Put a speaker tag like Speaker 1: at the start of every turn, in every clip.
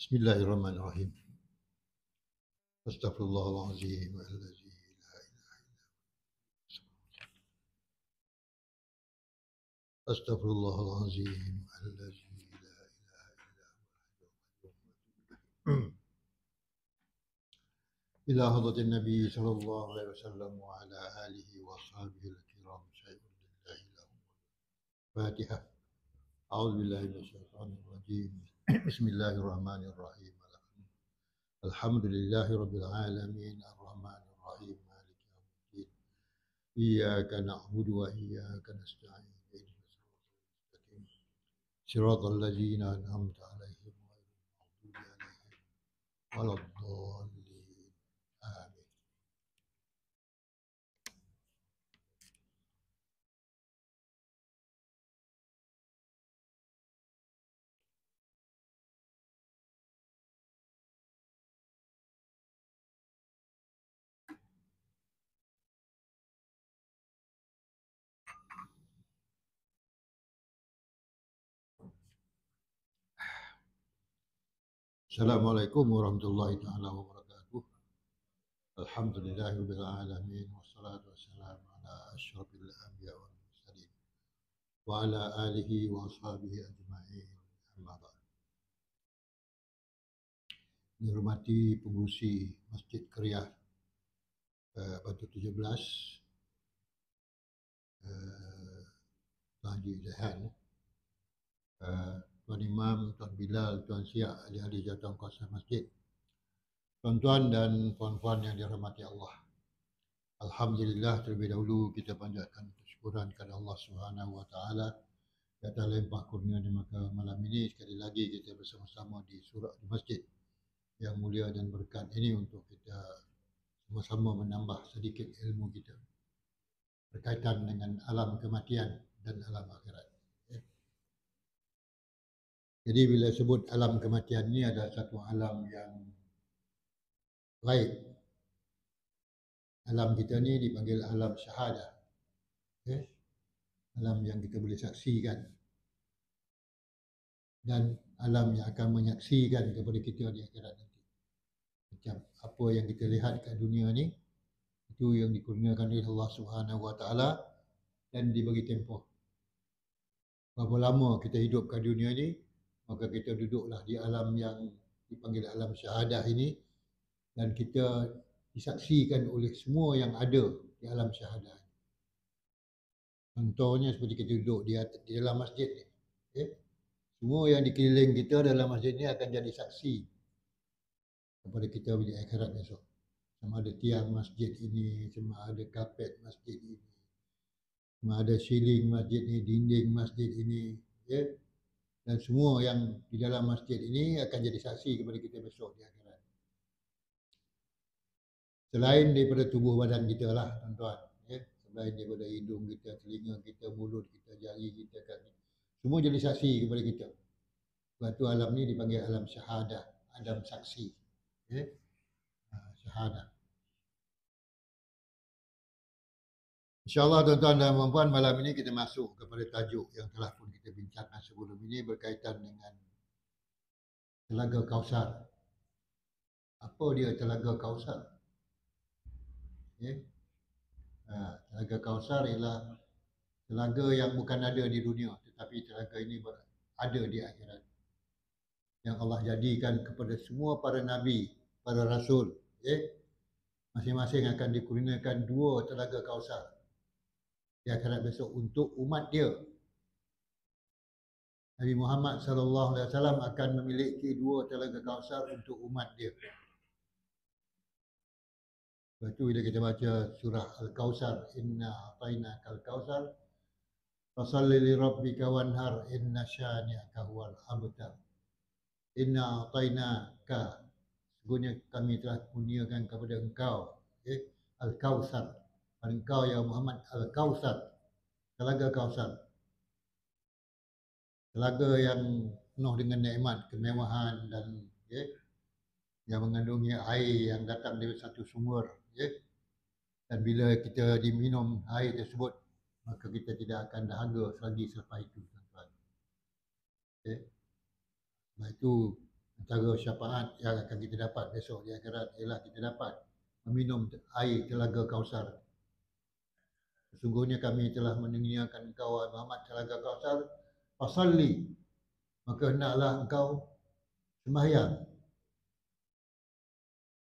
Speaker 1: Bismillahirrahmanirrahim. Astaghfirullahalazim allazi la ilaha Astaghfirullahalazim allazi la ilaha ila hadratin Nabi sallallahu alaihi wasallam wa ala alihi wa ashabihi al-kiram syai'un lillahi lahum. Fatihah. A'udzu billahi minasyaitonir rajim. Bismillahirrahmanirrahim. Alhamdulillahi rabbil alamin arrahmanir rahim maliki yaumiddin. Iyyaka na'budu wa iyyaka nasta'in. صراط الذين أنعمت عليهم غير المغضوب عليهم ولا الضالين آمين. Assalamualaikum warahmatullahi taala wabarakatuh. Alhamdulillahirabbil alamin wassalatu wassalamu ala asyrafil anbiya wal mursalin wa ala alihi wa ashabihi ajma'in. Amma ba'd. Dihormati pengurusi Masjid Qriyah Batu 17, Tuan Haji Zahan, Tuan Imam, Tuan Bilal, Tuan Siak, ahli-ahli jawatan kuasa masjid, tuan-tuan dan puan-puan yang dirahmati Allah. Alhamdulillah, terlebih dahulu kita panjatkan kesyukuran kepada Allah Subhanahu Wa Taala atas limpah kurnia di malam ini. Sekali lagi kita bersama-sama di surau di masjid yang mulia dan berkat ini untuk kita sama-sama menambah sedikit ilmu kita berkaitan dengan alam kematian dan alam akhirat. Jadi bila sebut alam kematian ini ada satu alam yang lain. Alam kita ni dipanggil alam syahadah. Alam yang kita boleh saksikan. Dan alam yang akan menyaksikan kepada kita di akhirat nanti. Macam apa yang kita lihat kat dunia ni, itu yang dikurniakan oleh Allah Subhanahu Wa Taala dan dibagi tempoh. Berapa lama kita hidup kat dunia ni, maka kita duduklah di alam yang dipanggil alam syahadah ini dan kita disaksikan oleh semua yang ada di alam syahadah. Contohnya seperti kita duduk di dalam masjid ni. Semua yang dikeliling kita dalam masjid ni akan jadi saksi kepada kita di akhirat besok. Sama ada tiang masjid ini, sama ada kapet masjid ini, sama ada ceiling masjid ini, dinding masjid ini, dan semua yang di dalam masjid ini akan jadi saksi kepada kita besok di akhirat. Selain daripada tubuh badan kita lah, tuan-tuan. Selain daripada hidung kita, telinga kita, mulut kita, jari kita, kaki. Semua jadi saksi kepada kita. Sebab tu alam ni dipanggil alam syahadah, alam saksi. Syahadah. InsyaAllah tuan-tuan dan puan-puan, malam ini kita masuk kepada tajuk yang telah pun kita bincangkan sebelum ini berkaitan dengan Telaga Kausar. Apa dia Telaga Kausar? Telaga Kausar ialah telaga yang bukan ada di dunia, tetapi telaga ini ada di akhirat. Yang Allah jadikan kepada semua para nabi, para rasul. Masing-masing akan dikurniakan 2 telaga Kausar di akhirat besok untuk umat dia. Nabi Muhammad sallallahu alaihi wasallam akan memiliki 2 telaga Kausar untuk umat dia. Lepas tu bila kita baca surah Al-Kausar, inna a'tainaka al-kausar fasalli li rabbika wanhar inna syani'aka huwal abtar. Inna a'tainaka, sesungguhnya kami telah kurniakan kepada engkau Al-Kausar. Engkau ya Muhammad Al-Kausar, telaga Kausar. Telaga yang penuh dengan nikmat, kemewahan dan yang mengandungi air yang datang dari satu sumber. Dan bila kita diminum air tersebut, maka kita tidak akan dahaga lagi selepas itu, tuan-tuan. Sebab itu Antara syafaat yang akan kita dapat besok di akhirat ialah kita dapat meminum air telaga Kausar. Sesungguhnya kami telah meninggikan engkau Muhammad telaga Kausar. Fasalli, maka hendaklah engkau sembahyang.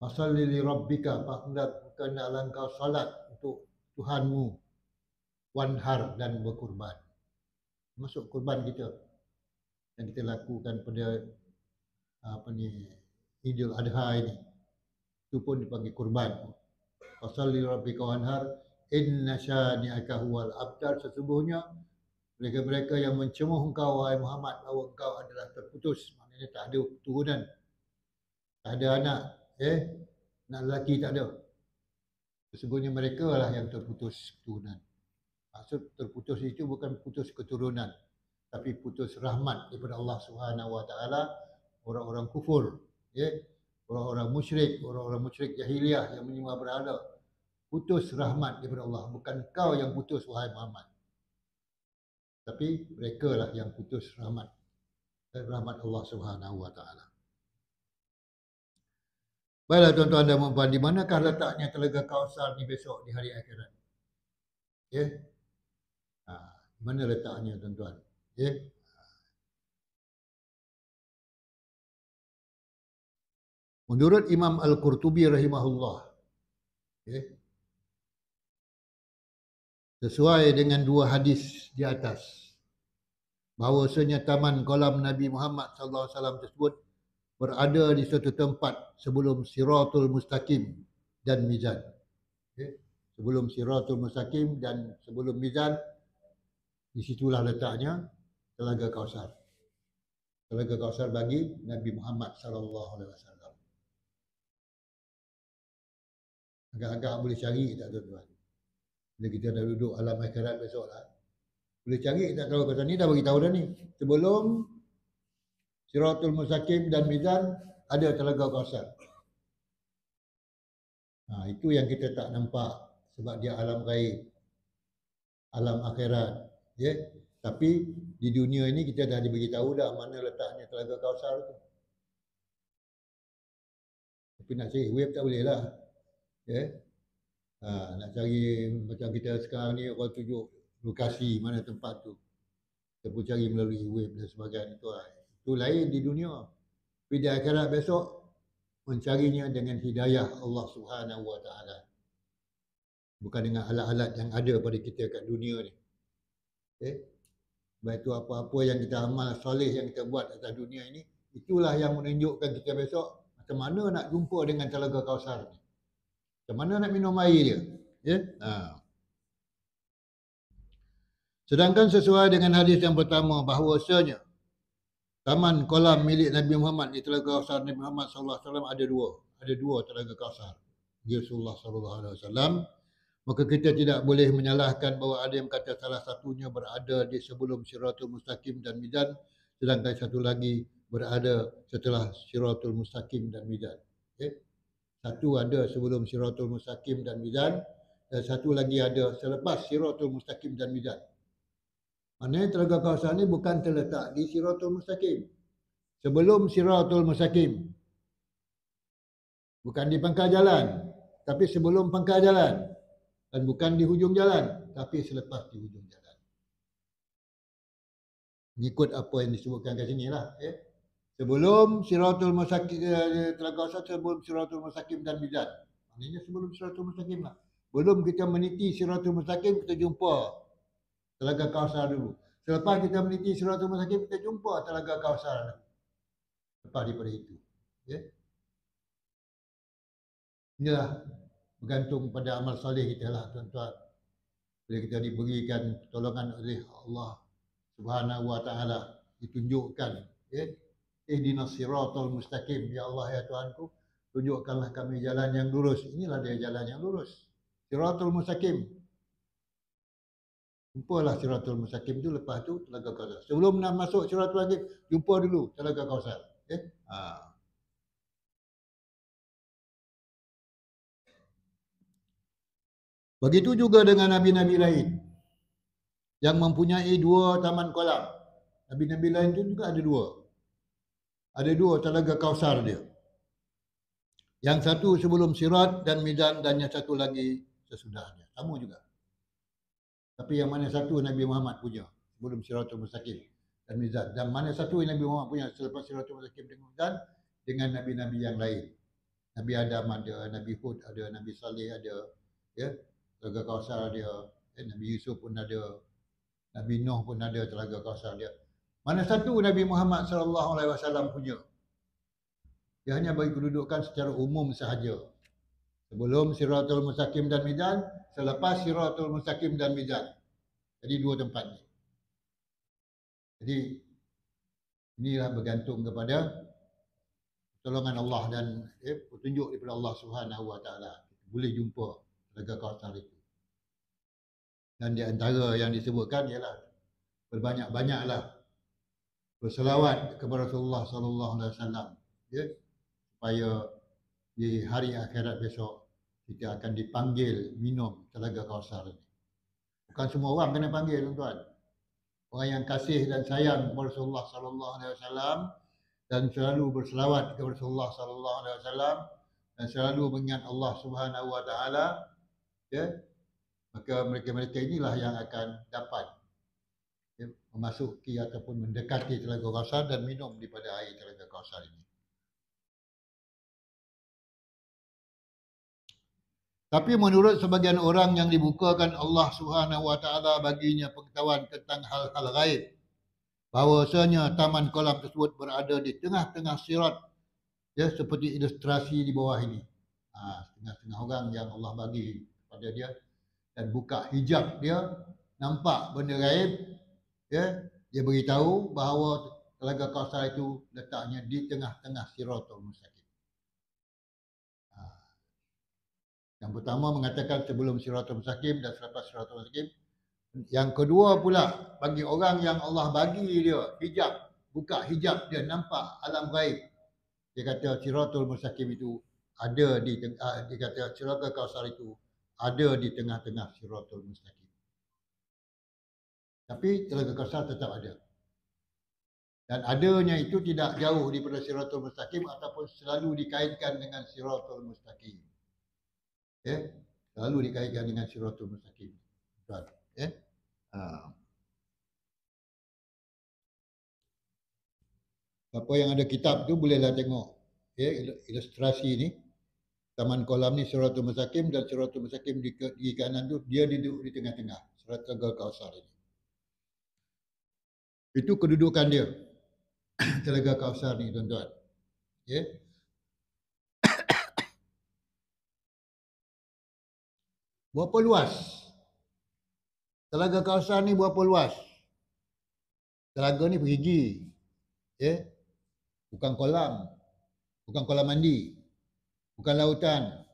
Speaker 1: Fasalli li rabbika, maka hendaklah engkau salat untuk Tuhanmu. Wanhar, dan berkurban. Masuk kurban kita yang kita lakukan pada Idul Adha ini. Itu pun dipanggil kurban. Fasalli rabbika wanhar inna syani'aka huwal abtar. Sesungguhnya mereka-mereka yang mencemuh engkau wahai Muhammad bahawa engkau adalah terputus, maknanya tak ada keturunan, tak ada anak, anak lelaki tak ada. Sesungguhnya mereka lah yang terputus keturunan. Maksud terputus itu bukan putus keturunan, tapi putus rahmat daripada Allah Subhanahu Wa Taala. Orang-orang kufur, orang-orang musyrik jahiliyah yang menyembah berhala, putus rahmat daripada Allah. Bukan kau yang putus wahai Muhammad, tapi mereka lah yang putus rahmat Allah Subhanahu Wa Taala. Baiklah tuan-tuan dan puan-puan, di manakah letaknya telaga Kausar ni besok di hari akhirat? Mana letaknya tuan-tuan? Menurut Imam Al-Qurtubi rahimahullah, sesuai dengan dua hadis di atas, bahawasanya taman kolam Nabi Muhammad SAW tersebut berada di suatu tempat sebelum Siratul Mustaqim dan Mizan. Sebelum Siratul Mustaqim dan sebelum Mizan, di situlah letaknya telaga Kausar. Telaga Kausar bagi Nabi Muhammad SAW. Agak-agak boleh cari tak tuan-tuan? Bila kita dah duduk alam akhirat besok lah. Boleh cari tak kalau kata ni dah bagi tahu dah ni. Sebelum Siratul Mustaqim dan Mizan ada telaga Kausar. Itu yang kita tak nampak sebab dia alam gaib, alam akhirat. Tapi di dunia ini kita dah dibagi tahu dah mana letaknya telaga Kausar tu. Tapi nak cari web tak boleh lah. Nak cari macam kita sekarang ni, orang tunjuk lokasi mana tempat tu. Kita pun cari melalui web dan sebagainya. Itu lain di dunia. Tapi di akhirat besok, mencarinya dengan hidayah Allah Subhanahu Wa Taala. Bukan dengan alat-alat yang ada pada kita kat dunia ni. Baik itu apa-apa yang kita amal soleh yang kita buat atas dunia ini, itulah yang menunjukkan kita besok macam mana nak jumpa dengan telaga Kausar ni. Macam mana nak minum air dia. Sedangkan sesuai dengan hadis yang pertama, bahawasanya taman kolam milik Nabi Muhammad di telaga Kausar Nabi Muhammad SAW ada dua. Ada dua telaga Kausar. Rasulullah SAW. Maka kita tidak boleh menyalahkan bahawa ada yang kata salah satunya berada di sebelum Siratul Mustaqim dan Mizan, sedangkan satu lagi berada setelah Siratul Mustaqim dan Mizan. Satu ada sebelum Siratul Mustaqim dan Mizan, dan satu lagi ada selepas Siratul Mustaqim dan Mizan. Maknanya telaga Kausar ni bukan terletak di Siratul Mustaqim, sebelum Siratul Mustaqim. Bukan di pangkal jalan, tapi sebelum pangkal jalan. Dan bukan di hujung jalan, tapi selepas di hujung jalan. Mengikut apa yang disebutkan kat sini lah. Sebelum Siratul Mustaqim, telaga Kausar sebelum Siratul Mustaqim dan Mizan. Maknanya sebelum Siratul Mustaqim lah. Belum kita meniti Siratul Mustaqim, kita jumpa telaga Kausar dulu. Selepas kita meniti Siratul Mustaqim, kita jumpa telaga Kausar. Lepas daripada itu. Inilah bergantung pada amal soleh kita lah tuan-tuan. Bila kita diberikan pertolongan oleh Allah Subhanahu Wa Taala, ditunjukkan. Ihdinas siratal mustaqim. Ya Allah, ya Tuhanku, tunjukkanlah kami jalan yang lurus. Inilah dia jalan yang lurus. Siratul Mustaqim. Jumpalah Siratul Mustaqim tu, lepas tu telaga Kausar. Sebelum nak masuk Siratul Mustaqim, jumpa dulu telaga Kausar. Begitu juga dengan nabi-nabi lain yang mempunyai dua taman kolam. Nabi-nabi lain tu juga ada dua. Ada dua Telaga Kausar dia. Yang satu sebelum Sirat dan Mizan dan yang satu lagi sesudahnya. Sama juga. Tapi yang mana satu Nabi Muhammad punya sebelum Siratul Mustaqim dan Mizan. Dan mana satu yang Nabi Muhammad punya selepas Siratul Mustaqim dan Mizan dengan Nabi-Nabi yang lain. Nabi Adam ada, Nabi Hud ada, Nabi Saleh ada, ya, Telaga Kausar ada, Nabi Yusuf pun ada, Nabi Nuh pun ada Telaga Kausar dia. Mana satu Nabi Muhammad SAW punya. Dia hanya bagi kedudukan secara umum sahaja. Sebelum Siratul Mustaqim dan Mizan, selepas Siratul Mustaqim dan Mizan. Jadi dua tempat ni. Jadi inilah bergantung kepada pertolongan Allah dan petunjuk daripada Allah Subhanahu Wa Taala. Boleh jumpa Telaga Kausar itu. Dan di antara yang disebutkan ialah berbanyak-banyaklah berselawat kepada Rasulullah sallallahu alaihi wasallam, ya, supaya di hari akhirat besok kita akan dipanggil minum Telaga Kausar ini. Bukan semua orang kena panggil, tuan-tuan. Orang yang kasih dan sayang kepada Rasulullah sallallahu alaihi wasallam dan selalu berselawat kepada Rasulullah sallallahu alaihi wasallam dan selalu mengingat Allah Subhanahu wa taala, ya, maka mereka-mereka inilah yang akan dapat, ya, memasuki ataupun mendekati Telaga Kausar dan minum daripada air Telaga Kausar ini. Tapi menurut sebagian orang yang dibukakan Allah Subhanahu wa taala baginya pengetahuan tentang hal-hal gaib, bahawasanya taman kolam tersebut berada di tengah-tengah sirat, ya, seperti ilustrasi di bawah ini. Setengah-setengah orang yang Allah bagi kepada dia dan buka hijab dia, nampak benda gaib, ya, dia beritahu bahawa Telaga Kausar itu letaknya di tengah-tengah Siratul Mustaqim. Yang pertama mengatakan sebelum Siratul Mustaqim dan selepas Siratul Mustaqim. Yang kedua pula, bagi orang yang Allah bagi dia hijab, buka hijab dia nampak alam gaib, dia kata Siratul Mustaqim itu ada di dia kata Telaga Kausar itu ada di tengah-tengah Siratul Mustaqim. Tapi Telaga Kausar tetap ada. Dan adanya itu tidak jauh daripada Siratul Mustaqim ataupun selalu dikaitkan dengan Siratul Mustaqim. Ya, selalu dikaitkan dengan Siratul Mustaqim. Tuan, ya. Siapa yang ada kitab tu bolehlah tengok, ya, ilustrasi ni. Taman kolam ni Siratul Mustaqim dan Siratul Mustaqim di kanan tu dia duduk di tengah-tengah Telaga Kausar ini. Itu kedudukan dia. Telaga Kausar ni, tuan-tuan. Ya. Berapa luas? Telaga Kausar ni berapa luas? Telaga ni perigi. Ya. Bukan kolam. Bukan kolam mandi. Bukan lautan.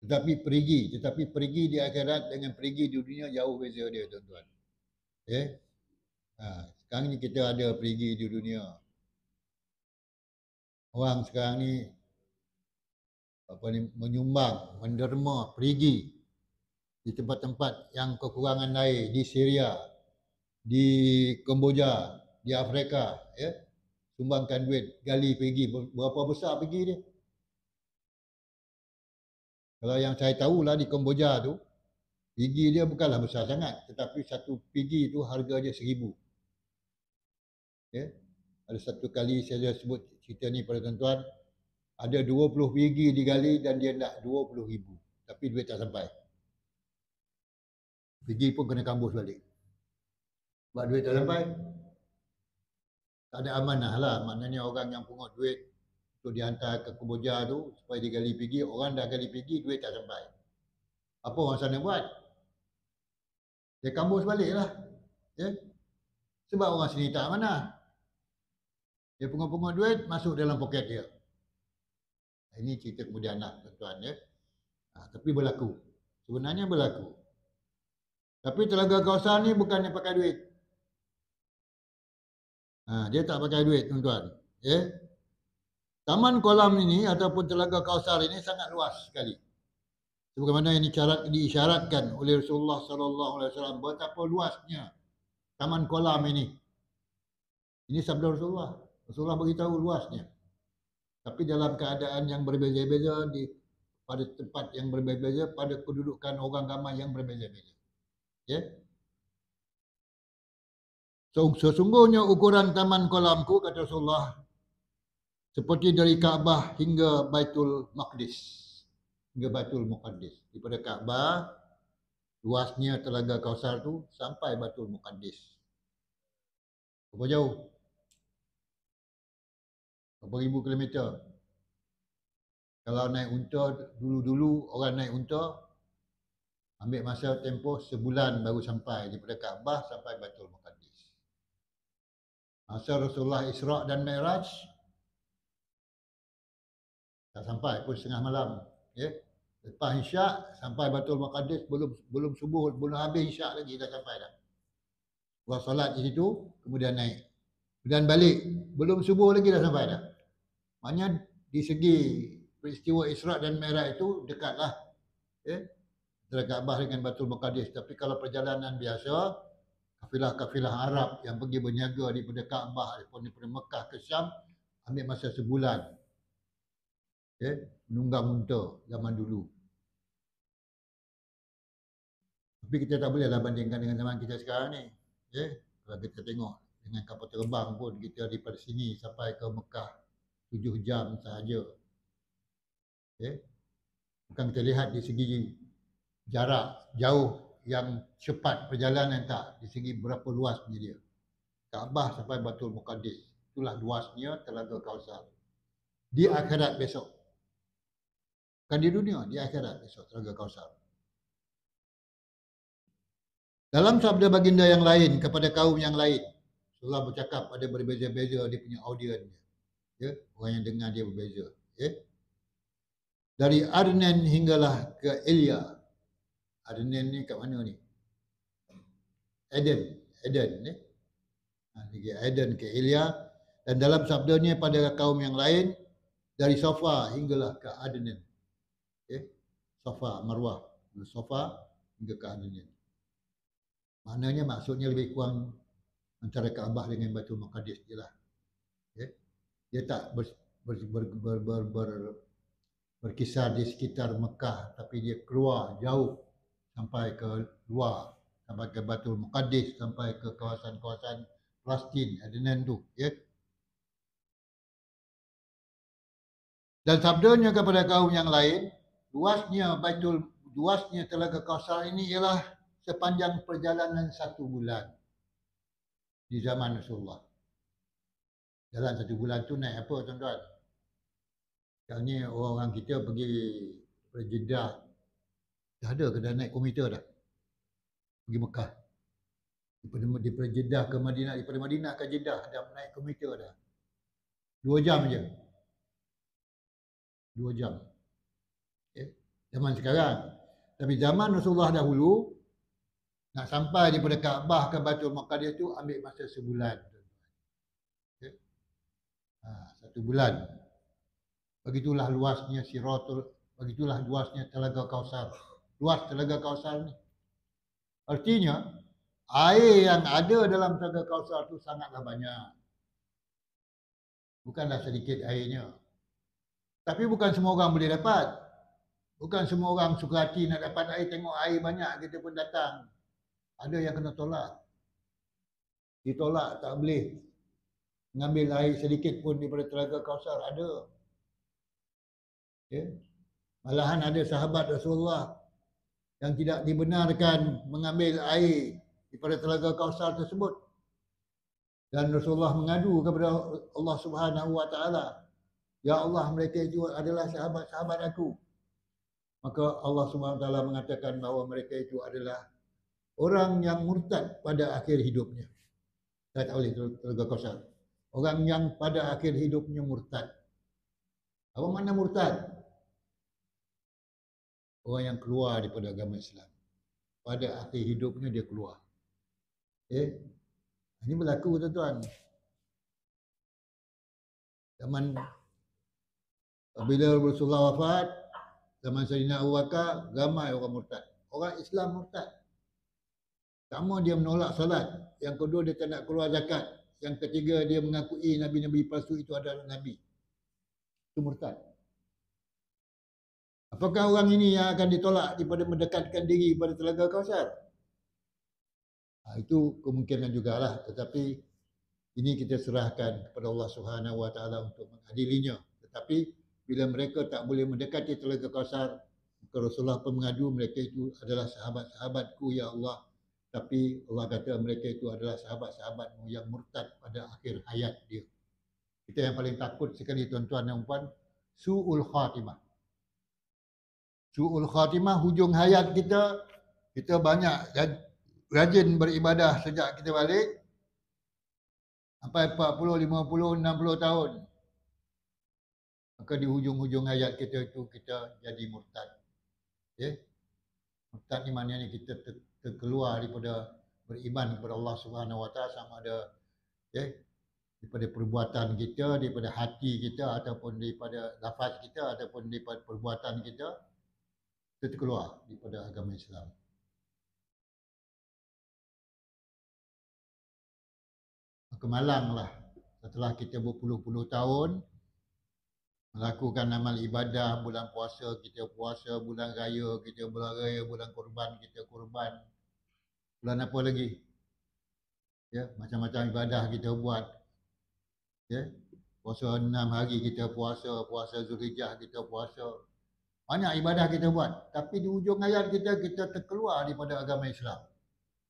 Speaker 1: Tetapi perigi. Tetapi perigi di akhirat dengan perigi di dunia jauh beza dia, tuan-tuan. Ya. Sekarang ni kita ada perigi di dunia. Orang sekarang ni menyumbang, menderma perigi di tempat-tempat yang kekurangan air, di Syria, di Kemboja, di Afrika, ya. Sumbangkan duit, gali perigi. Berapa besar perigi dia? Kalau yang saya tahulah di Kemboja tu, perigi dia bukanlah besar sangat, tetapi satu perigi tu harga dia 1,000. Ya. Ada satu kali saya sebut cerita ni pada tuan-tuan, ada 20 perigi digali dan dia nak 20,000. Tapi duit tak sampai. Pergi pun kena kambus balik. Sebab duit tak sampai. Tak ada amanah lah. Maknanya orang yang pungut duit untuk dihantar ke Kemboja tu supaya digali perigi, orang dah gali perigi, duit tak sampai. Apa orang sana buat? Dia kambus balik lah. Ya? Sebab orang sini tak amanah. Dia pungut-pungut duit, masuk dalam poket dia. Ini cerita kemudian nak, tuan-tuan, ya. Tapi berlaku. Sebenarnya berlaku. Tapi Telaga Kausar ni bukannya pakai duit. Dia tak pakai duit, tuan-tuan. Ya. Taman kolam ini ataupun Telaga Kausar ini sangat luas sekali. Sebagaimana yang diisyaratkan oleh Rasulullah sallallahu alaihi wasallam, betapa luasnya taman kolam ini. Ini sabda Rasulullah. Rasulullah beritahu luasnya. Tapi dalam keadaan yang berbeza-beza pada tempat yang berbeza-beza, pada kedudukan orang ramai yang berbeza-beza. Ya. Sesungguhnya ukuran taman kolamku, kata Rasulullah, seperti dari Kaabah hingga Baitul Maqdis. Hingga Baitul Muqaddis. Daripada Kaabah, luasnya Telaga Kausar tu sampai Baitul Muqaddis. Berapa jauh? Berapa ribu kilometer? Kalau naik unta, dulu-dulu orang naik unta, ambil masa tempoh sebulan baru sampai daripada Kaabah sampai Baitul Muqaddis. Masa Rasulullah Isra' dan Mi'raj, tak sampai pun setengah malam. Ya. Lepas Isyak sampai Baitul Muqaddis, belum subuh, belum habis Isyak lagi dah sampai dah. Buat solat di situ, kemudian naik. Kemudian balik, belum subuh lagi dah sampai dah. Maknanya di segi peristiwa Isra' dan Mi'raj itu dekatlah. Ya. Antara Kaabah dengan Baitul Muqaddis. Tapi kalau perjalanan biasa, kafilah-kafilah Arab yang pergi berniaga daripada Kaabah, daripada Mekah ke Syam, ambil masa sebulan. Okay. Menunggang unta zaman dulu. Tapi kita tak bolehlah bandingkan dengan zaman kita sekarang ni. Okay. Kalau kita tengok dengan kapal terbang pun, kita daripada sini sampai ke Mekah 7 jam sahaja. Okay. Bukan kita lihat di segi jarak jauh yang cepat perjalanan, tak. Di segi berapa luasnya dia. Kaabah sampai Baitul Muqaddis. Itulah luasnya Telaga Kausar. Di akhirat besok. Bukan di dunia, di akhirat besok Telaga Kausar. Dalam sabda baginda yang lain kepada kaum yang lain, Rasulullah bercakap ada berbeza-beza dia punya audiensnya. Ya, orang yang dengar dia berbeza. Ya. Dari Adnan hinggalah ke Ilya. Adnan ni kat mana ni? Eden ni. Dari Eden ke Ilya. Dan dalam sabdanya pada kaum yang lain, dari Safa hinggalah ke Adnan. Okay. Safa, Marwah. Dari Safa hingga ke Adnan. Maknanya maksudnya lebih kurang antara Kaabah dengan Baitul Muqaddis je lah. Okay. Dia tak berkisar di sekitar Mekah, tapi dia keluar jauh sampai ke luar, sampai ke Baitul Muqaddis, sampai ke kawasan-kawasan Palestin, Adnan tu. Ya. Dan sabdanya kepada kaum yang lain, luasnya Telaga Kausar ini ialah sepanjang perjalanan 1 bulan di zaman Rasulullah. Dalam 1 bulan tu naik apa, tuan-tuan? Sekarang ni orang kita pergi ke Jeddah, dah ada ke dah naik komuter dah? Pergi Mekah. Daripada Jeddah ke Madinah, daripada Madinah ke Jeddah dah naik komuter dah. 2 jam je. 2 jam. Okay. Zaman sekarang. Tapi zaman Rasulullah dahulu, nak sampai daripada Kaabah ke Baitul Muqaddis tu ambil masa sebulan. Okay. 1 bulan. Begitulah luasnya begitulah luasnya Telaga Kausar. Luas Telaga Kausar ni. Artinya, air yang ada dalam Telaga Kausar tu sangatlah banyak. Bukanlah sedikit airnya. Tapi bukan semua orang boleh dapat. Bukan semua orang suka hati nak dapat air, tengok air banyak, kita pun datang. Ada yang kena tolak. Ditolak, tak boleh mengambil air sedikit pun daripada Telaga Kausar. Ada. Okay. Malahan ada sahabat Rasulullah yang tidak dibenarkan mengambil air daripada Telaga Kausar tersebut. Dan Rasulullah mengadu kepada Allah Subhanahu Wa Taala. Ya Allah, mereka itu adalah sahabat-sahabat aku. Maka Allah Subhanahu Wa Taala mengatakan bahawa mereka itu adalah orang yang murtad pada akhir hidupnya. Tak oleh Telaga Kausar. Orang yang pada akhir hidupnya murtad. Apa makna murtad? Orang yang keluar daripada agama Islam. Pada akhir hidupnya dia keluar. Okay. Ini berlaku, tuan-tuan. Zaman bila Rasulullah wafat, zaman Sayyidina Abu Bakar, ramai orang murtad. Orang Islam murtad. Pertama dia menolak salat. Yang kedua dia tak nak keluar zakat. Yang ketiga, dia mengakui nabi-nabi palsu itu adalah nabi. Itu murtad. Apakah orang ini yang akan ditolak daripada mendekatkan diri pada Telaga Kausar? Itu kemungkinan jugalah, tetapi ini kita serahkan kepada Allah Subhanahu Wa Taala untuk mengadilinya. Tetapi bila mereka tak boleh mendekati Telaga Kausar, maka Rasulullah pun mengadu mereka itu adalah sahabat-sahabatku ya Allah. Tapi Allah kata mereka itu adalah sahabat-sahabatmu yang murtad pada akhir hayat dia. Kita yang paling takut sekali tuan-tuan dan puan, su'ul khatimah. Su'ul khatimah, hujung hayat kita banyak rajin beribadah sejak kita balik sampai 40, 50, 60 tahun. Maka di hujung-hujung hayat kita itu kita jadi murtad. Okay? Murtad ni maknanya kita terkeluar daripada beriman kepada Allah Subhanahu Wa Taala, sama ada daripada perbuatan kita, daripada hati kita, ataupun daripada lafaz kita, ataupun daripada perbuatan kita terkeluar daripada agama Islam. Maka malanglah setelah kita berpuluh-puluh tahun melakukan amal ibadah, bulan puasa kita puasa, bulan raya kita bulan raya, bulan kurban kita kurban. Bulan apa lagi? Ya, macam-macam ibadah kita buat. Ya. Puasa 6 hari kita puasa, puasa Zulhijjah kita puasa. Banyak ibadah kita buat, tapi di hujung hayat kita terkeluar daripada agama Islam.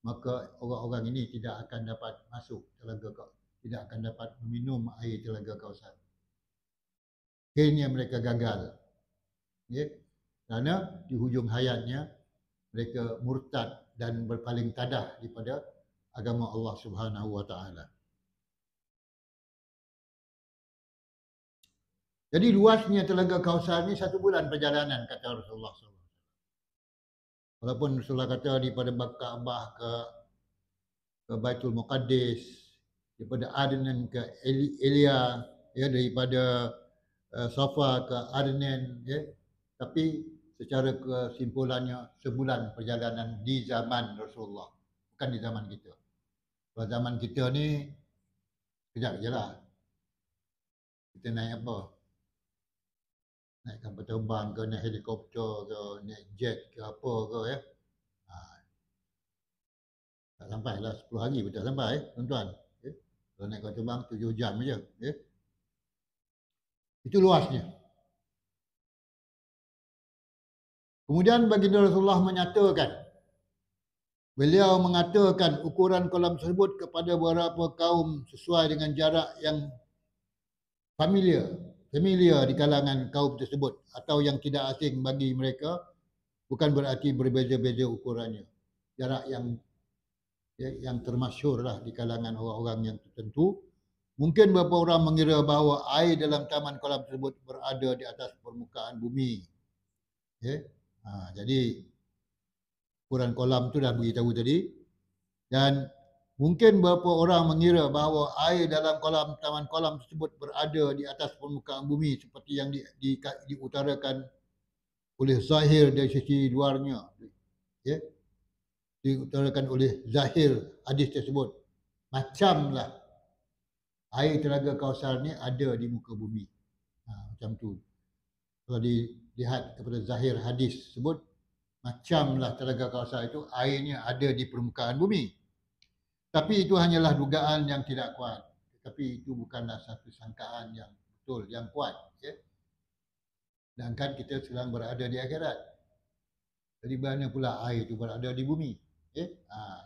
Speaker 1: Maka orang-orang ini tidak akan dapat masuk Telaga, tidak akan dapat meminum air Telaga Kausar. Akhirnya mereka gagal. Ya? Kerana di hujung hayatnya mereka murtad dan berpaling tadah daripada agama Allah Subhanahu Wa Taala. Jadi luasnya Telaga Kausar ni 1 bulan perjalanan kata Rasulullah SAW. Walaupun Rasulullah kata daripada Ka'bah ke Baitul Muqaddis, daripada Adnan ke Elia, ya, daripada Safa ke Adnan, ya. Tapi secara kesimpulannya sebulan perjalanan di zaman Rasulullah, bukan di zaman kita. Kalau zaman kita ni kejap je lah. Kita naik apa? Naik kapal terbang ke, naik helikopter ke, naik jet ke apa ke, ya. Tak sampai lah 10 hari pun tak sampai, tuan-tuan. Ya. Kalau naik kapal terbang 7 jam je. Ya. Itu luasnya. Kemudian baginda Rasulullah menyatakan, beliau mengatakan ukuran kolam tersebut kepada beberapa kaum sesuai dengan jarak yang familiar di kalangan kaum tersebut atau yang tidak asing bagi mereka, bukan berarti berbeza-beza ukurannya. Jarak yang termasyhur lah di kalangan orang-orang yang tertentu. Mungkin beberapa orang mengira bahawa air dalam taman kolam tersebut berada di atas permukaan bumi. Okay? Jadi ukuran kolam tu dah beritahu tadi. Dan mungkin beberapa orang mengira bahawa air dalam taman kolam tersebut berada di atas permukaan bumi seperti yang diutarakan oleh zahir dari sisi luarnya. Ya? Diutarakan oleh zahir hadis tersebut. Macamlah air Telaga Kausar ni ada di muka bumi. Macam tu. Kalau dilihat kepada zahir hadis tersebut, macamlah Telaga Kausar itu airnya ada di permukaan bumi. Tapi itu hanyalah dugaan yang tidak kuat. Tapi itu bukanlah satu sangkaan yang betul, yang kuat. Ya? Sedangkan kita sedang berada di akhirat. Jadi mana pula air itu berada di bumi? Ya?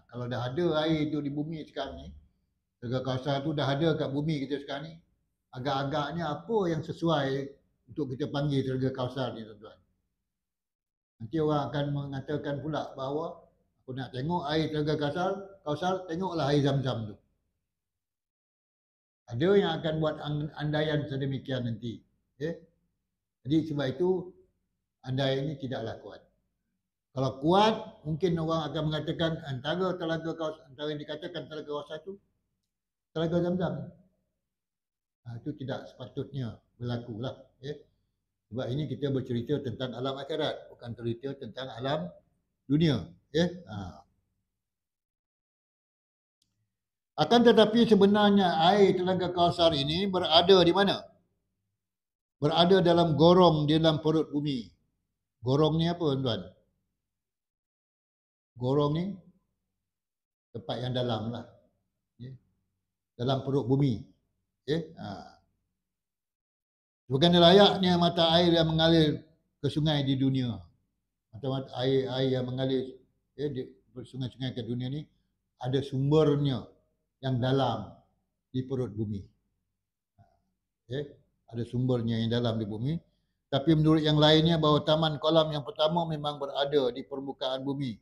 Speaker 1: Kalau dah ada air itu di bumi sekarang ni, Telaga Kausar itu dah ada kat bumi kita sekarang ni, agak-agaknya apa yang sesuai untuk kita panggil Telaga Kausar ni, tuan-tuan? Nanti orang akan mengatakan pula bahawa aku nak tengok air Telaga Kausar, tengoklah air Zam-Zam tu. Ada yang akan buat andaian sedemikian nanti. Okay? Jadi sebab itu andaian ini tidaklah kuat. Kalau kuat, mungkin orang akan mengatakan antara yang dikatakan Telaga Kausar itu Telaga Zam-Zam. Itu tidak sepatutnya berlaku lah. Okay? Sebab ini kita bercerita tentang alam akhirat, bukan cerita tentang alam dunia. Okay? Akan tetapi sebenarnya air Telaga Kausar ini berada di mana? Berada dalam gorong di dalam perut bumi. Gorong ni apa tuan? Gorong ni tempat yang dalam lah. Ya. Dalam perut bumi. Ya. Bukan layaknya mata air yang mengalir ke sungai di dunia. Mata air yang mengalir di sungai-sungai ke dunia ni ada sumbernya yang dalam di perut bumi. Ada sumbernya yang dalam di bumi. Tapi menurut yang lainnya bahawa taman kolam yang pertama memang berada di permukaan bumi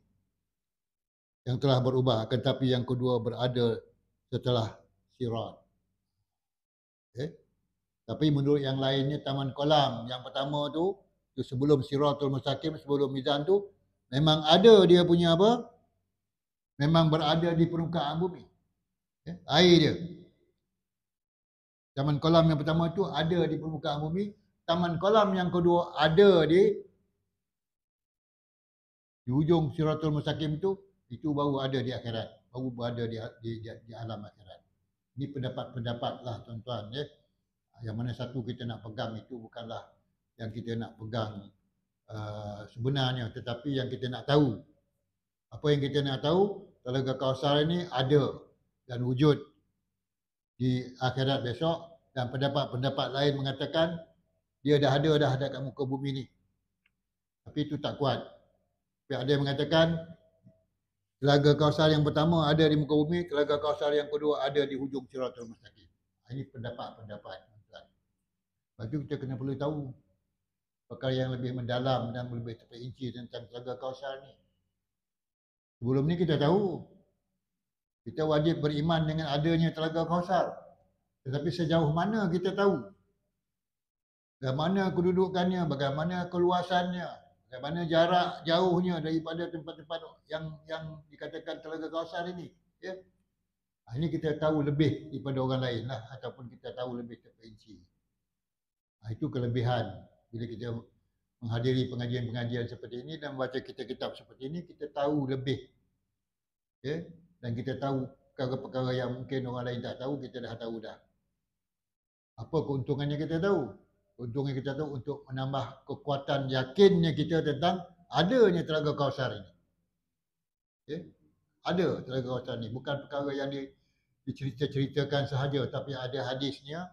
Speaker 1: yang telah berubah, tetapi yang kedua berada setelah Sirat. Tapi menurut yang lainnya taman kolam yang pertama tu sebelum Siratul Mustaqim, sebelum Mizan tu memang ada dia punya apa? Memang berada di permukaan bumi. Air dia. Taman kolam yang pertama tu ada di permukaan bumi. Taman kolam yang kedua ada di hujung Siratul Mustaqim tu, itu baru ada di akhirat. Baru berada di alam akhirat. Ini pendapat-pendapat lah tuan-tuan. Yang mana satu kita nak pegang itu bukanlah yang kita nak pegang sebenarnya, tetapi yang kita nak tahu. Apa yang kita nak tahu, Telaga Kausar ini ada dan wujud di akhirat besok, dan pendapat-pendapat lain mengatakan dia dah ada kat muka bumi ni. Tapi itu tak kuat. Tapi ada yang mengatakan Telaga Kausar yang pertama ada di muka bumi, Telaga Kausar yang kedua ada di hujung Siratul Mustaqim. Ini pendapat-pendapat. Lepas itu kita kena perlu tahu perkara yang lebih mendalam dan lebih terperinci tentang Telaga Kausar ni. Sebelum ni kita tahu, kita wajib beriman dengan adanya Telaga Kausar. Tetapi sejauh mana kita tahu? Bagaimana kedudukannya, bagaimana keluasannya, bagaimana jarak jauhnya daripada tempat-tempat yang dikatakan Telaga Kausar ini. Ya? Ini kita tahu lebih daripada orang lain lah, ataupun kita tahu lebih terperinci. Itu kelebihan bila kita menghadiri pengajian-pengajian seperti ini dan membaca kitab-kitab seperti ini, kita tahu lebih. Dan kita tahu perkara-perkara yang mungkin orang lain tak tahu, kita dah tahu dah. Apa keuntungannya kita tahu? Keuntungan kita tahu untuk menambah kekuatan yakinnya kita tentang adanya Telaga Kausar ini. Ada Telaga Kausar ini. Bukan perkara yang dicerita-ceritakan sahaja, tapi ada hadisnya,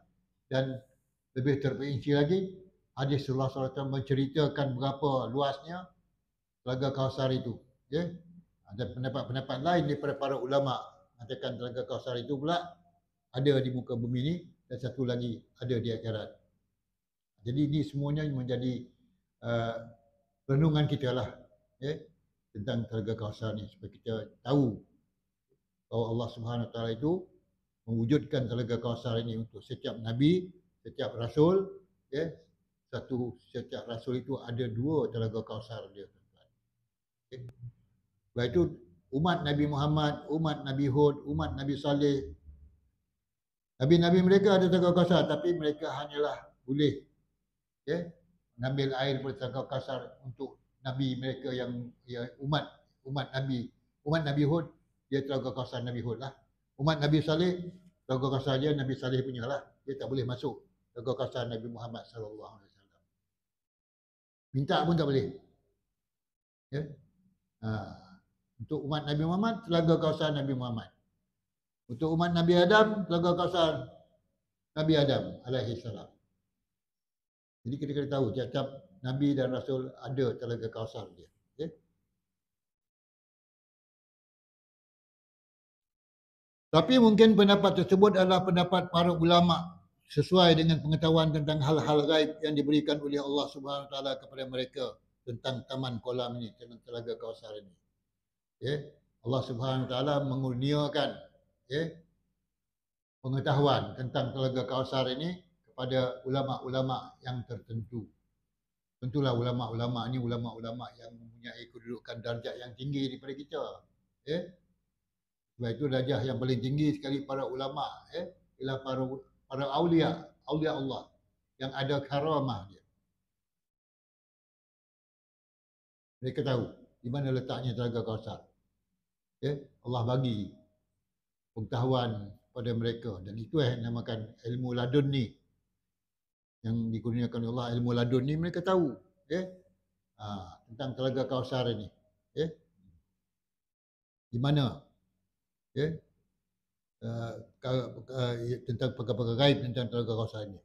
Speaker 1: dan lebih terperinci lagi, hadis Rasulullah SAW menceritakan berapa luasnya Telaga Kausar itu. Ada pendapat-pendapat lain daripada para ulama mengatakan Telaga Kausar itu pula ada di muka bumi ini, dan satu lagi ada di akhirat. Jadi ini semuanya menjadi renungan kita lah tentang Telaga Kausar ni, supaya kita tahu bahawa Allah Subhanahu Wa Taala itu mewujudkan Telaga Kausar ini untuk setiap nabi, setiap rasul. Setiap rasul itu ada 2 Telaga Kausar dia. Sebab itu umat Nabi Muhammad, umat Nabi Hud, umat Nabi Saleh, Nabi-Nabi mereka ada Telaga Kausar, tapi mereka hanyalah boleh mengambil air dari Telaga Kausar untuk Nabi mereka yang umat Nabi Hud, dia Telaga Kausar Nabi Hud lah. Umat Nabi Saleh, Telaga Kausar dia Nabi Saleh punya lah. Dia tak boleh masuk Telaga Kausar Nabi Muhammad SAW. Minta pun tak boleh. Untuk umat Nabi Muhammad, Telaga Kausar Nabi Muhammad. Untuk umat Nabi Adam, Telaga Kausar Nabi Adam alaihi salam. Jadi kita kena tahu tiap-tiap Nabi dan Rasul ada Telaga Kausar dia. Tapi mungkin pendapat tersebut adalah pendapat para ulama sesuai dengan pengetahuan tentang hal-hal gaib yang diberikan oleh Allah Subhanahu Wa Taala kepada mereka tentang taman kolam ini, tentang Telaga Kausar ini. Allah Subhanahu Wa Taala mengurniakan pengetahuan tentang Telaga Kausar ini kepada ulama-ulama yang tertentu. Tentulah ulama-ulama ini ulama-ulama yang mempunyai kedudukan darjat yang tinggi daripada kita. Sebab itu darjah yang paling tinggi sekali para ulama ialah para aulia Allah yang ada karamah dia. Mereka tahu di mana letaknya Telaga Kausar. Allah bagi pengetahuan pada mereka, dan itu yang dinamakan ilmu ladun ni, yang dikurniakan Allah. Ilmu ladun ni mereka tahu, tentang Telaga Kausar ini, di mana, tentang perkara-perkara gaib tentang Telaga Kausar ini.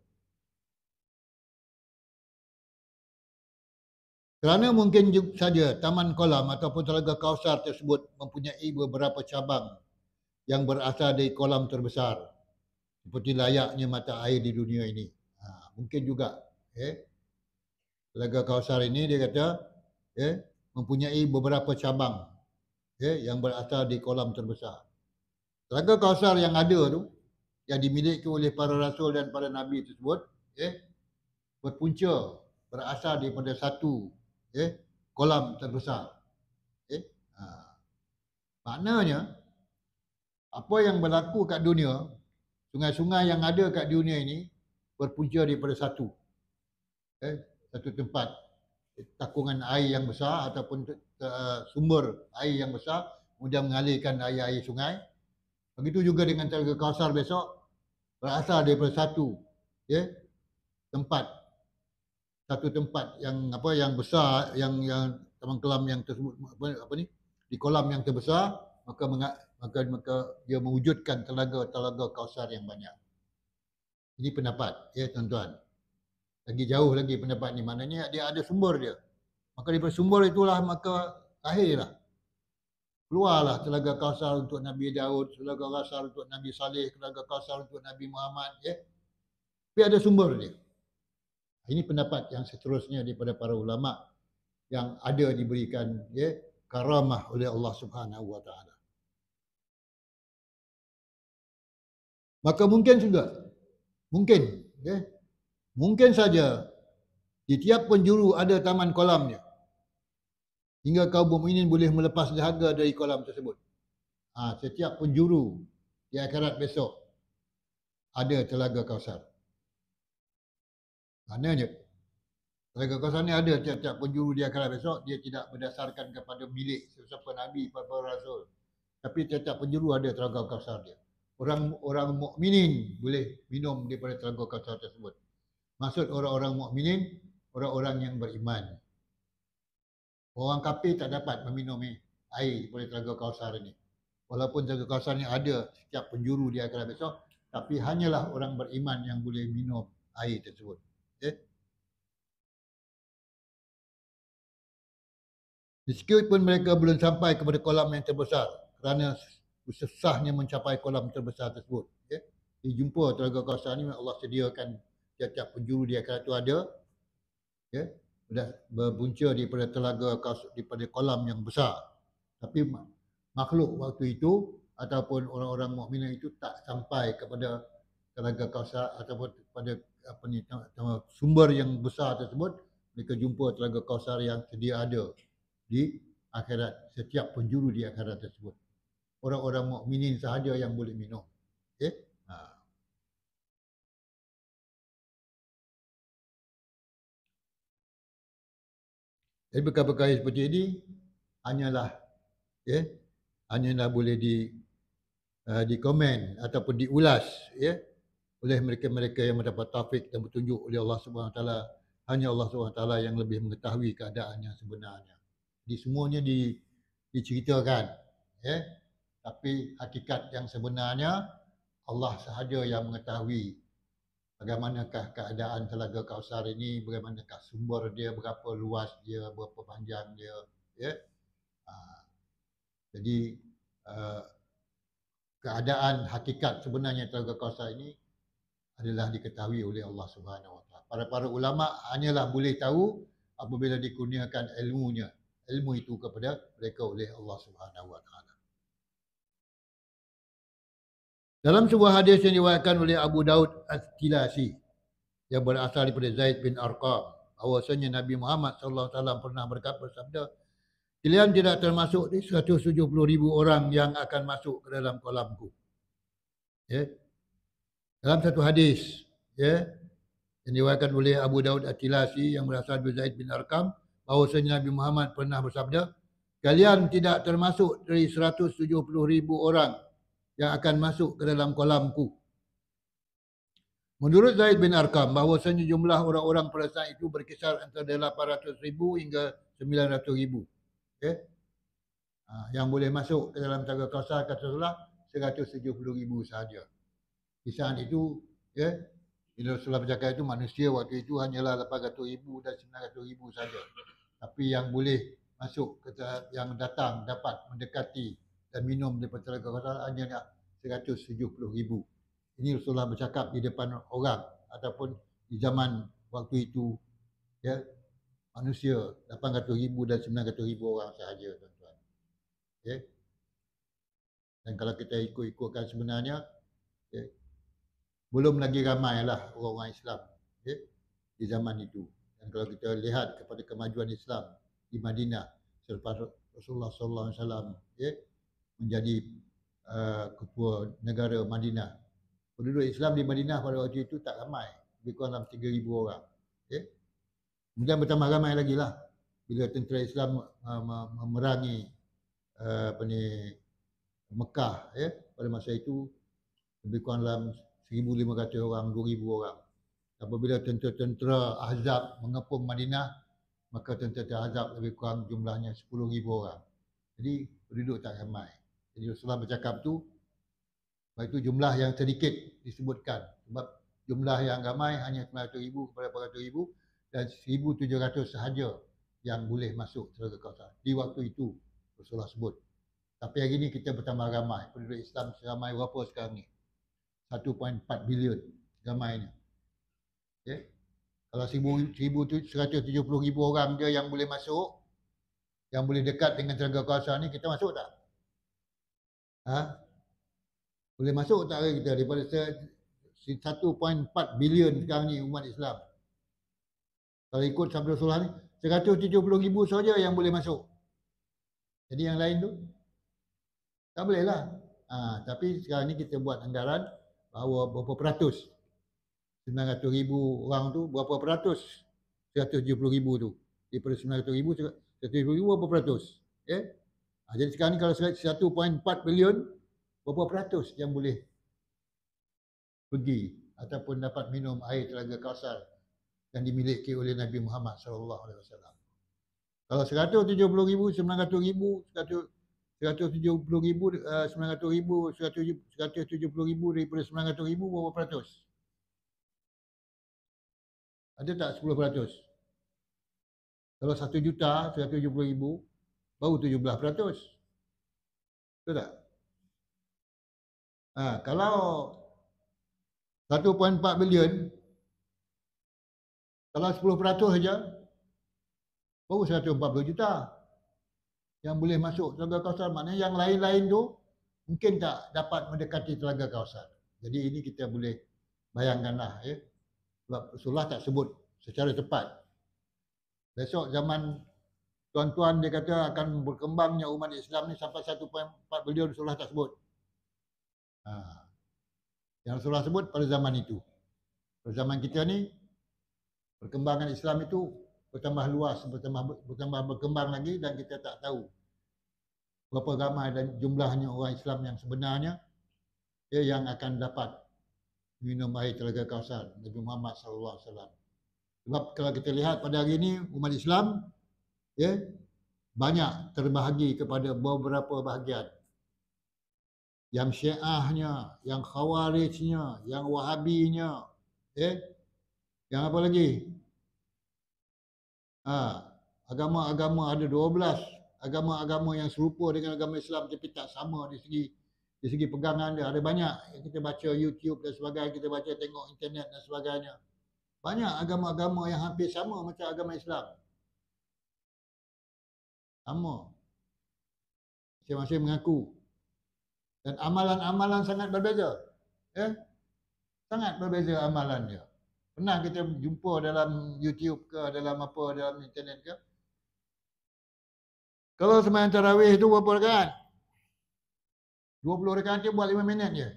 Speaker 1: Kerana mungkin saja Taman Kolam ataupun Telaga Kausar tersebut mempunyai beberapa cabang yang berasal dari kolam terbesar, seperti layaknya mata air di dunia ini. Mungkin juga Telaga Kausar ini dia kata mempunyai beberapa cabang yang berasal di kolam terbesar. Telaga Kausar yang ada tu, yang dimiliki oleh para rasul dan para nabi tersebut, berpunca berasal daripada satu kolam terbesar. Maknanya apa yang berlaku kat dunia, sungai-sungai yang ada kat dunia ini berpunca daripada satu tempat, takungan air yang besar ataupun sumber air yang besar, kemudian mengalirkan air-air sungai. Begitu juga dengan Telaga Kausar besok, berasal daripada satu tempat yang besar, yang taman kolam yang tersebut, di kolam yang terbesar, maka dia mewujudkan Telaga Kausar yang banyak. Ini pendapat, tuan-tuan. Lagi jauh lagi pendapat ni, maknanya dia ada sumber dia. Maka daripada sumber itulah maka lahirlah, keluarlah Telaga Kausar untuk Nabi Daud, Telaga Kausar untuk Nabi Saleh, Telaga Kausar untuk Nabi Muhammad. Tapi ada sumber dia. Ini pendapat yang seterusnya daripada para ulama yang ada diberikan karamah oleh Allah Subhanahu Wa Taala. Maka mungkin saja di tiap penjuru ada taman kolamnya, hingga kaum mukminin boleh melepas dahaga dari kolam tersebut. Setiap penjuru di akhirat besok ada Telaga Kausar. Maknanya Telaga Kausar ni ada tiap-tiap penjuru di akhirat besok. Dia tidak berdasarkan kepada milik sesiapa nabi, para rasul, tapi tiap-tiap penjuru ada Telaga Kausar dia. Orang mukminin boleh minum daripada Telaga Kausar tersebut. Maksud orang-orang mukminin, orang-orang yang beriman. Orang kafir tak dapat meminum air daripada Telaga Kausar ini. Walaupun Telaga Kausar ini ada setiap penjuru di akhirat besok, tapi hanyalah orang beriman yang boleh minum air tersebut. Meskipun mereka belum sampai kepada kolam yang terbesar, kerana susahnya mencapai kolam terbesar tersebut. Dijumpa Telaga Kausar ni, Allah sediakan tiap-tiap penjuru di akhirat itu ada, berpunca daripada Telaga Kausar, daripada kolam yang besar. Tapi makhluk waktu itu ataupun orang-orang mukmin itu tak sampai kepada Telaga Kausar ataupun pada sumber yang besar tersebut. Mereka jumpa Telaga Kausar yang sedia ada di akhirat, setiap penjuru di akhirat tersebut. Orang-orang mukminin sahaja yang boleh minum. Jadi perkara-perkara seperti ini hanyalah boleh dikomen ataupun diulas oleh mereka-mereka yang mendapat taufik dan petunjuk oleh Allah Subhanahu Wa Taala. Hanya Allah Subhanahu Wa Taala yang lebih mengetahui keadaan yang sebenarnya. Jadi semuanya diceritakan, tapi hakikat yang sebenarnya Allah sahaja yang mengetahui bagaimanakah keadaan Telaga Kausar ini, bagaimanakah sumber dia, berapa luas dia, berapa panjang dia. Jadi keadaan hakikat sebenarnya Telaga Kausar ini adalah diketahui oleh Allah Subhanahu Wa Taala. Para ulama hanyalah boleh tahu apabila dikurniakan ilmu itu kepada mereka oleh Allah Subhanahu Wa Taala. Dalam sebuah hadis yang diriwayatkan oleh Abu Daud At-Tilasi yang berasal daripada Zaid bin Arqam, bahwasanya Nabi Muhammad sallallahu alaihi wasallam pernah bersabda, kalian tidak termasuk di 170,000 orang yang akan masuk ke dalam kolamku. Dalam satu hadis yang diriwayatkan oleh Abu Daud At-Tilasi yang berasal dari Zaid bin Arqam, bahwasanya Nabi Muhammad pernah bersabda, kalian tidak termasuk dari 170,000 orang yang akan masuk ke dalam kolamku. Menurut Zaid bin Arqam, bahawasanya jumlah orang-orang pada saat itu berkisar antara 800,000 hingga 900,000. Okay? Yang boleh masuk ke dalam Telaga Kausar kata Rasulullah 170,000 sahaja. Di saat itu, ya, bila Rasulullah bercakap itu, manusia waktu itu hanyalah 800,000 dan 900,000 sahaja. Tapi yang boleh masuk, yang datang dapat mendekati dan minum daripada Telaga Kausar hanya 170,000. Ini Rasulullah bercakap di depan orang ataupun di zaman waktu itu, ya, manusia 800,000 dan 900,000 orang sahaja, tuan-tuan. Okay. Dan kalau kita ikut-ikutkan sebenarnya, okay, belum lagi ramailah orang-orang Islam, okay, di zaman itu. Dan kalau kita lihat kepada kemajuan Islam di Madinah selepas Rasulullah SAW, okay, menjadi ketua negara Madinah, penduduk Islam di Madinah pada waktu itu tak ramai, lebih kurang dalam 3,000 orang. Okay. Kemudian bertambah ramai lagi lah bila tentera Islam memerangi Mekah, ya, pada masa itu lebih kurang dalam 1,500 orang, 2,000 orang. Apabila tentera Ahzab mengepung Madinah, maka tentera Ahzab lebih kurang jumlahnya 10,000 orang. Jadi penduduk tak ramai. Jadi Rasulullah bercakap tu, itu jumlah yang sedikit disebutkan. Sebab jumlah yang ramai hanya 900,000 kepada 400,000 dan 1,700 sahaja yang boleh masuk Telaga Kausar. Di waktu itu Rasulullah sebut. Tapi hari ini kita bertambah ramai. Penduduk Islam seramai berapa sekarang ni? 1.4 bilion ramainya. Okay. Kalau 170,000 orang dia yang boleh masuk, yang boleh dekat dengan Telaga Kausar ni, kita masuk tak? Boleh masuk tak kita daripada 1.4 bilion sekarang ni umat Islam? Kalau ikut sabda Rasulullah ni, 170,000 saja yang boleh masuk. Jadi yang lain tu tak boleh lah. Tapi sekarang ni kita buat anggaran bahawa berapa peratus 900,000 orang tu, berapa peratus 170,000 tu. Daripada 900,000, 170,000 berapa peratus? Okay? Jadi sekarang ni kalau 1.4 bilion, berapa peratus yang boleh pergi ataupun dapat minum air Telaga Kausar yang dimiliki oleh Nabi Muhammad SAW. Kalau 170,000, 900,000, 170,000, 900,000, 170,000 daripada 900,000, berapa peratus? Ada tak 10%? Kalau 1 juta, 170,000, baru 17%. Betul tak? Kalau 1.4 bilion, kalau 10% saja, baru 140 juta yang boleh masuk Telaga Kausar. Maknanya yang lain-lain tu mungkin tak dapat mendekati Telaga Kausar. Jadi ini kita boleh bayangkanlah, ya. Sebab Rasulullah tak sebut secara tepat. Besok zaman tuan-tuan dia kata akan berkembangnya umat Islam ni sampai 1.4 bilion, Rasulullah tak sebut. Yang Rasulullah sebut pada zaman itu. Pada zaman kita ni, perkembangan Islam itu bertambah luas, bertambah berkembang lagi dan kita tak tahu berapa ramai dan jumlahnya orang Islam yang sebenarnya, ya, yang akan dapat minum air Telaga Kausar Nabi Muhammad SAW. Sebab kalau kita lihat pada hari ini umat Islam, ya, banyak terbahagi kepada beberapa bahagian. Yang Syiahnya, yang Khawarijnya, yang Wahabinya, ya, yang apa lagi? Agama-agama ada 12 agama-agama yang serupa dengan agama Islam tapi tak sama di segi pegangan dia. Ada banyak. Kita baca YouTube dan sebagainya, kita baca tengok internet dan sebagainya. Banyak agama-agama yang hampir sama macam agama Islam. Sama. Masing-masing mengaku. Dan amalan-amalan sangat berbeza. Ya? Sangat berbeza amalan dia. Pernah kita jumpa dalam YouTube ke, dalam apa, dalam internet ke? Kalau sembahyang tarawih itu berapa rakaat? 20 rakaat dia buat 5 minit je.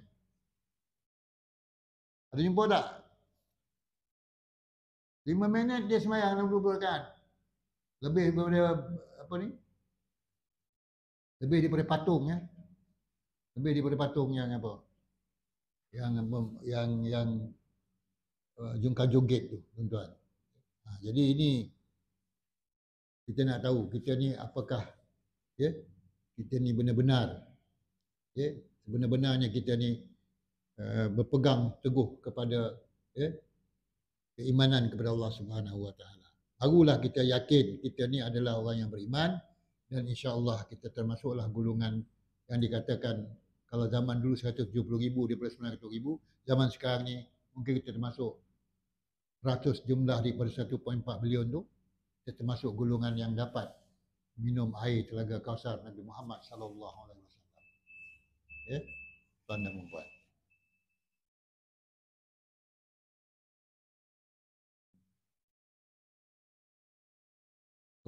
Speaker 1: Ada jumpa tak? 5 minit dia sembahyang 20 rakaat. Lebih daripada apa ni? Lebih daripada patung, ya. Lebih daripada patung yang apa? Yang jungkar joget tu, tuan-tuan. Jadi ini kita nak tahu kita ni apakah ya kita ni benar-benar ya sebenar-benarnya kita ni berpegang teguh kepada ya keimanan kepada Allah Subhanahu Wa Taala. Barulah kita yakin kita ni adalah orang yang beriman dan insya-Allah kita termasuklah golongan yang dikatakan kalau zaman dulu 170,000 daripada 900,000, zaman sekarang ni mungkin kita termasuk ratus jumlah daripada 1.4 bilion tu, kita termasuk golongan yang dapat minum air telaga Kausar Nabi Muhammad sallallahu alaihi wasallam. Ya, tuan dan puan.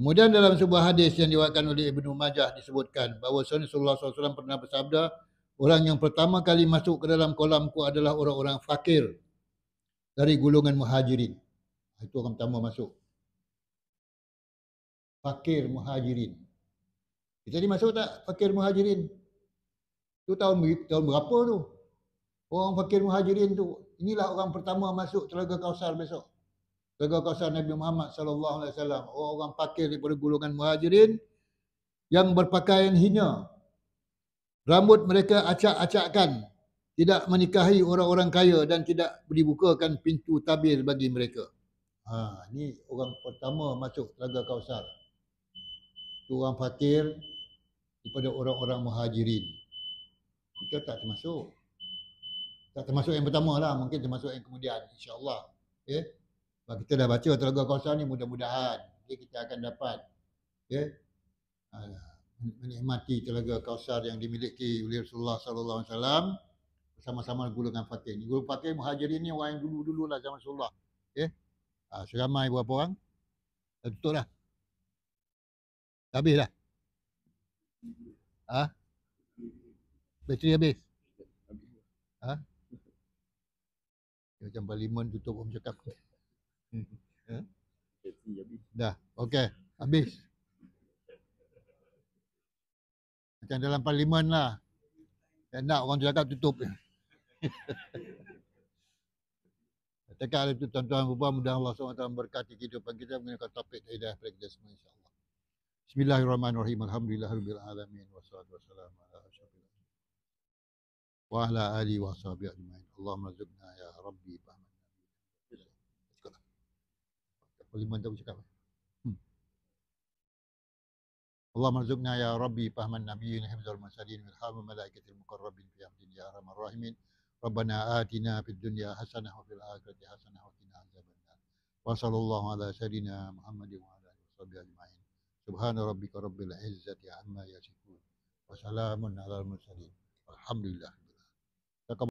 Speaker 1: Kemudian dalam sebuah hadis yang diriwayatkan oleh Ibnu Majah disebutkan bahawa Rasulullah SAW pernah bersabda, orang yang pertama kali masuk ke dalam kolamku adalah orang-orang fakir dari golongan muhajirin. Itu orang pertama masuk. Fakir muhajirin. Kita ni masuk tak fakir muhajirin? Tu tahun berapa tu? Orang fakir muhajirin tu, inilah orang pertama masuk Telaga Kausar besok. Telaga Kausar Nabi Muhammad sallallahu alaihi wasallam. Orang fakir daripada golongan muhajirin yang berpakaian hina. Rambut mereka acak-acakkan, tidak menikahi orang-orang kaya dan tidak dibukakan pintu tabir bagi mereka. Ni orang pertama masuk Telaga Kausar. Tu orang fakir daripada orang-orang muhajirin. Kita tak termasuk. Tak termasuk yang pertama lah, mungkin termasuk yang kemudian, insya-Allah. Okay? Sebab kita dah baca Telaga Kausar ni, mudah-mudahan kita akan dapat menikmati Telaga Kausar yang dimiliki oleh Rasulullah sallallahu alaihi wasallam bersama-sama golongan fakir. Golongan fakir muhajirin ni orang yang dulu-dulu lah zaman Rasulullah. Okay? Seramai berapa orang? Dah tutup dah. Habis dah. Bateri habis. Macam parlimen tutup orang cakap. Dah, okey, habis. Macam dalam parlimen lah. Tak nak orang cakap tutup. Cakap itu tuan-tuan puan, mudah Allah SWT memberkati kehidupan kita menggunakan topik hidayah pada kita semua insya-Allah. Bismillahirrahmanirrahim. Alhamdulillahirabbil alamin wassalatu wassalamu ala asyrafil wa ala alihi wa sahbihi ajmain. Allahumma zidna ya rabbi fahman. Parlimen tahu cakap. Allahumma zidna ya rabbi fahman nabiyyin hifdzal mursalin wal hamd malaikatil muqarrabin fi amdin ya arhamar rahimin. Rabbana atina fid dunya hasanah wa fil akhirati hasanah wa qina adzabannar. Wa sallallahu ala sayyidina Muhammadin wa ala alihi washabihi ajmain. Subhana rabbika rabbil izzati amma yasifun. Wa salamun alal mursalin. Alhamdulillah.